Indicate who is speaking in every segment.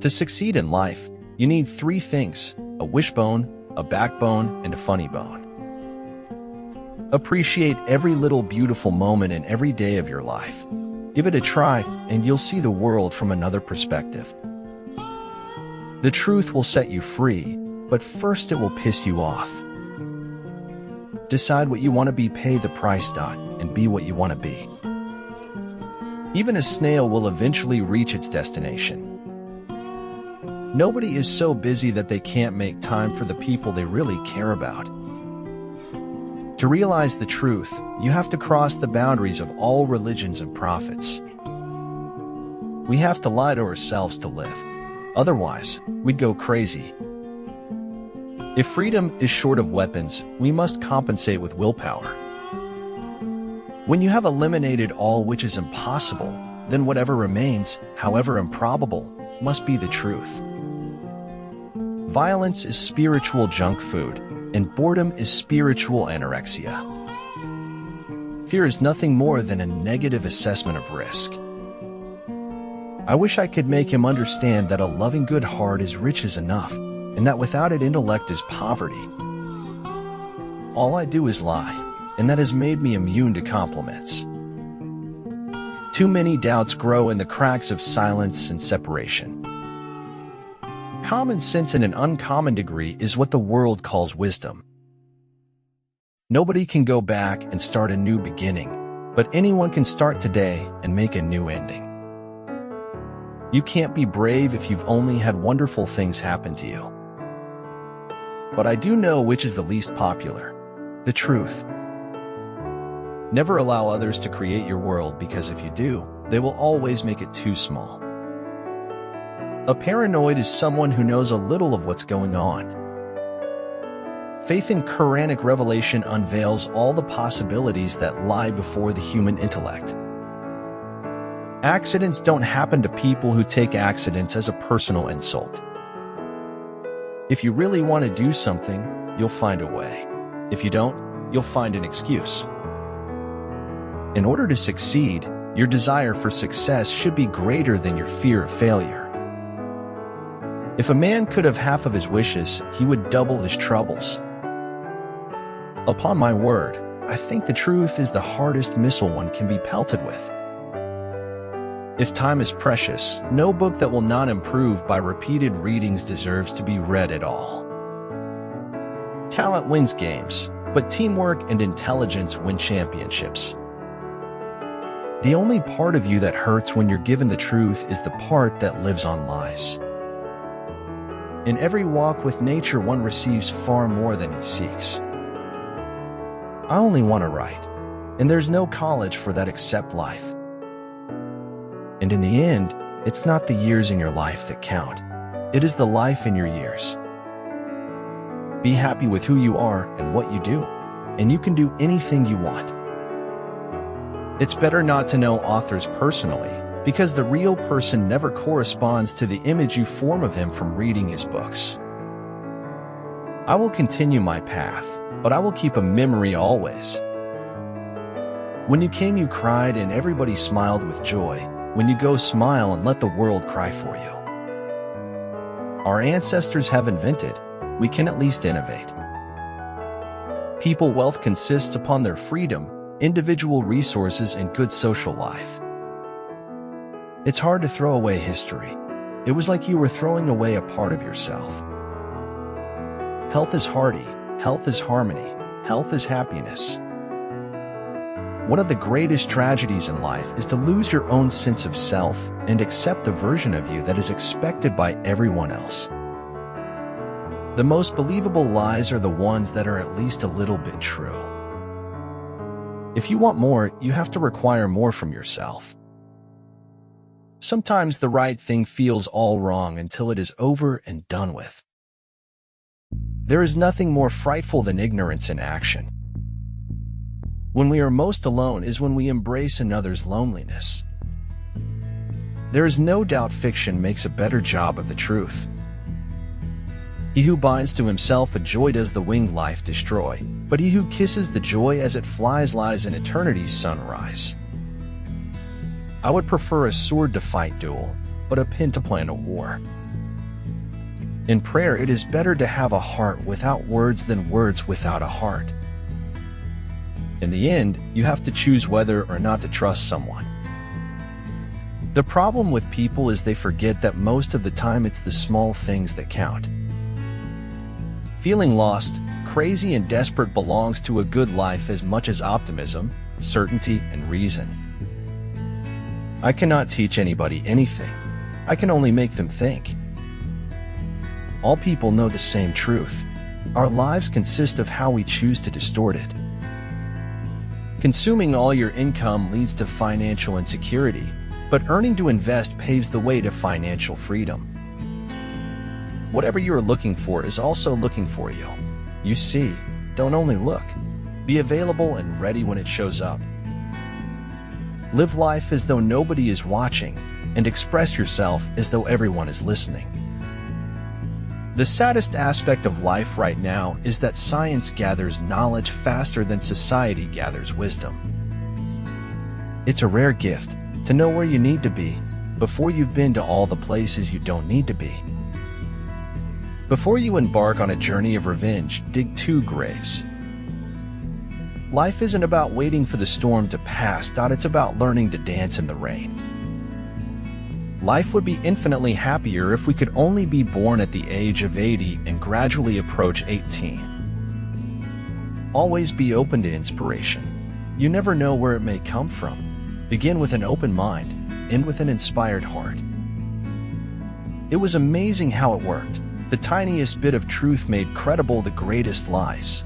Speaker 1: To succeed in life, you need three things: a wishbone, a backbone, and a funny bone. Appreciate every little beautiful moment in every day of your life. Give it a try, and you'll see the world from another perspective. The truth will set you free, but first it will piss you off. Decide what you want to be, pay the price, and be what you want to be. Even a snail will eventually reach its destination. Nobody is so busy that they can't make time for the people they really care about. To realize the truth, you have to cross the boundaries of all religions and prophets. We have to lie to ourselves to live. Otherwise, we'd go crazy. If freedom is short of weapons, we must compensate with willpower. When you have eliminated all which is impossible, then whatever remains, however improbable, must be the truth. Violence is spiritual junk food, and boredom is spiritual anorexia. Fear is nothing more than a negative assessment of risk. I wish I could make him understand that a loving good heart is riches enough, and that without it intellect is poverty. All I do is lie, and that has made me immune to compliments. Too many doubts grow in the cracks of silence and separation. Common sense in an uncommon degree is what the world calls wisdom. Nobody can go back and start a new beginning, but anyone can start today and make a new ending. You can't be brave if you've only had wonderful things happen to you. But I do know which is the least popular: the truth. Never allow others to create your world, because if you do, they will always make it too small. A paranoid is someone who knows a little of what's going on. Faith in Quranic revelation unveils all the possibilities that lie before the human intellect. Accidents don't happen to people who take accidents as a personal insult. If you really want to do something, you'll find a way. If you don't, you'll find an excuse. In order to succeed, your desire for success should be greater than your fear of failure. If a man could have half of his wishes, he would double his troubles. Upon my word, I think the truth is the hardest missile one can be pelted with. If time is precious, no book that will not improve by repeated readings deserves to be read at all. Talent wins games, but teamwork and intelligence win championships. The only part of you that hurts when you're given the truth is the part that lives on lies. In every walk with nature, one receives far more than he seeks. I only want to write, and there's no college for that except life. And in the end, it's not the years in your life that count. It is the life in your years. Be happy with who you are and what you do, and you can do anything you want. It's better not to know authors personally, because the real person never corresponds to the image you form of him from reading his books. I will continue my path, but I will keep a memory always. When you came, you cried, and everybody smiled with joy. When you go, smile and let the world cry for you. Our ancestors have invented, we can at least innovate. People wealth consists upon their freedom, individual resources, and good social life. It's hard to throw away history. It was like you were throwing away a part of yourself. Health is hearty, health is harmony, health is happiness. One of the greatest tragedies in life is to lose your own sense of self and accept the version of you that is expected by everyone else. The most believable lies are the ones that are at least a little bit true. If you want more, you have to require more from yourself. Sometimes the right thing feels all wrong until it is over and done with. There is nothing more frightful than ignorance in action. When we are most alone is when we embrace another's loneliness. There is no doubt fiction makes a better job of the truth. He who binds to himself a joy does the winged life destroy, but he who kisses the joy as it flies lives in eternity's sunrise. I would prefer a sword to fight duel, but a pen to plan a war. In prayer, it is better to have a heart without words than words without a heart. In the end, you have to choose whether or not to trust someone. The problem with people is they forget that most of the time it's the small things that count. Feeling lost, crazy, and desperate belongs to a good life as much as optimism, certainty, and reason. I cannot teach anybody anything. I can only make them think. All people know the same truth. Our lives consist of how we choose to distort it. Consuming all your income leads to financial insecurity, but earning to invest paves the way to financial freedom. Whatever you are looking for is also looking for you. You see, don't only look. Be available and ready when it shows up. Live life as though nobody is watching, and express yourself as though everyone is listening. The saddest aspect of life right now is that science gathers knowledge faster than society gathers wisdom. It's a rare gift to know where you need to be before you've been to all the places you don't need to be. Before you embark on a journey of revenge, dig 2 graves. Life isn't about waiting for the storm to pass, it's about learning to dance in the rain. Life would be infinitely happier if we could only be born at the age of 80 and gradually approach 18. Always be open to inspiration. You never know where it may come from. Begin with an open mind, end with an inspired heart. It was amazing how it worked. The tiniest bit of truth made credible the greatest lies.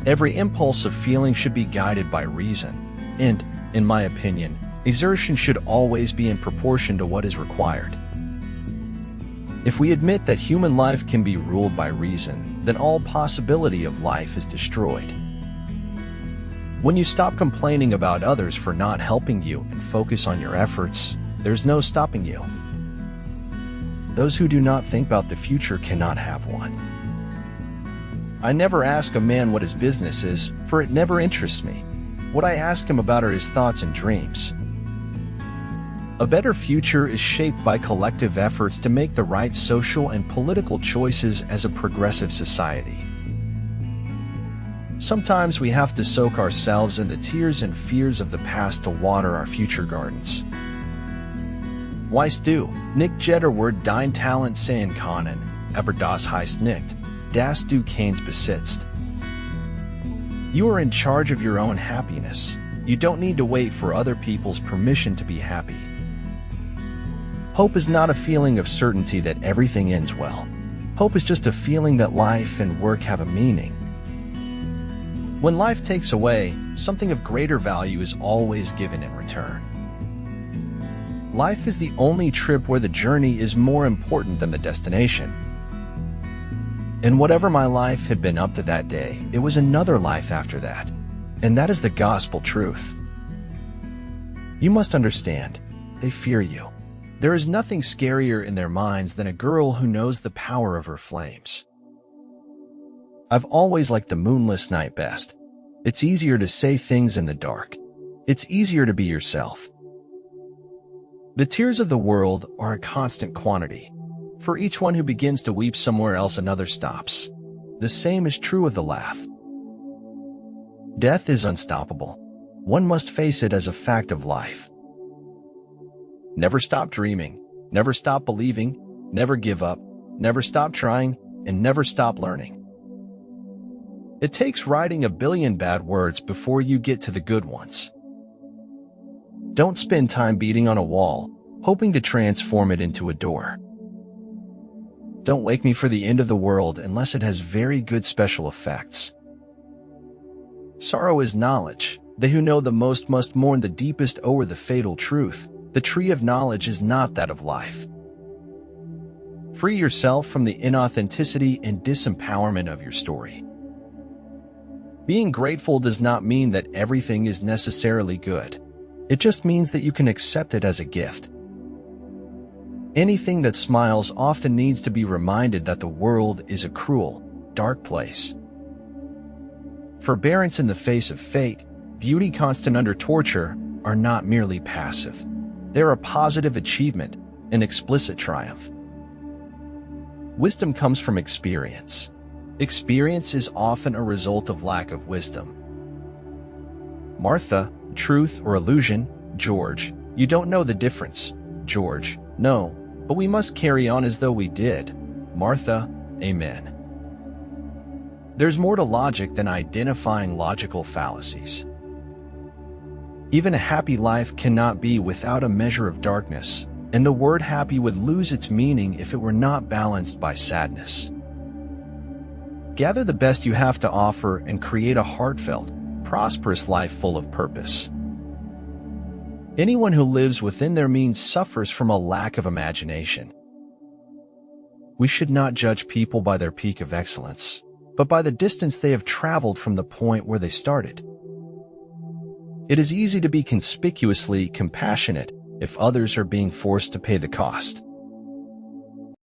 Speaker 1: Every impulse of feeling should be guided by reason, and, in my opinion, exertion should always be in proportion to what is required. If we admit that human life can be ruled by reason, then all possibility of life is destroyed. When you stop complaining about others for not helping you and focus on your efforts, there's no stopping you. Those who do not think about the future cannot have one. I never ask a man what his business is, for it never interests me. What I ask him about are his thoughts and dreams. A better future is shaped by collective efforts to make the right social and political choices as a progressive society. Sometimes we have to soak ourselves in the tears and fears of the past to water our future gardens. Weißt du, nicht jeder wird dein Talent sehen können, aber das heißt nicht, dass du keins besitzt. You are in charge of your own happiness. You don't need to wait for other people's permission to be happy. Hope is not a feeling of certainty that everything ends well. Hope is just a feeling that life and work have a meaning. When life takes away, something of greater value is always given in return. Life is the only trip where the journey is more important than the destination. And whatever my life had been up to that day, it was another life after that. And that is the gospel truth. You must understand, they fear you. There is nothing scarier in their minds than a girl who knows the power of her flames. I've always liked the moonless night best. It's easier to say things in the dark. It's easier to be yourself. The tears of the world are a constant quantity. For each one who begins to weep somewhere else, another stops. The same is true of the laugh. Death is unstoppable. One must face it as a fact of life. Never stop dreaming, never stop believing, never give up, never stop trying, and never stop learning. It takes writing a billion bad words before you get to the good ones. Don't spend time beating on a wall, hoping to transform it into a door. Don't wake me for the end of the world unless it has very good special effects. Sorrow is knowledge. They who know the most must mourn the deepest o'er the fatal truth. The tree of knowledge is not that of life. Free yourself from the inauthenticity and disempowerment of your story. Being grateful does not mean that everything is necessarily good. It just means that you can accept it as a gift. Anything that smiles often needs to be reminded that the world is a cruel, dark place. Forbearance in the face of fate, beauty constant under torture, are not merely passive. They're a positive achievement, an explicit triumph. Wisdom comes from experience. Experience is often a result of lack of wisdom. Martha, truth or illusion? George, you don't know the difference. George, no, but we must carry on as though we did. Martha, amen. There's more to logic than identifying logical fallacies. Even a happy life cannot be without a measure of darkness, and the word happy would lose its meaning if it were not balanced by sadness. Gather the best you have to offer and create a heartfelt, prosperous life full of purpose. Anyone who lives within their means suffers from a lack of imagination. We should not judge people by their peak of excellence, but by the distance they have traveled from the point where they started. It is easy to be conspicuously compassionate if others are being forced to pay the cost.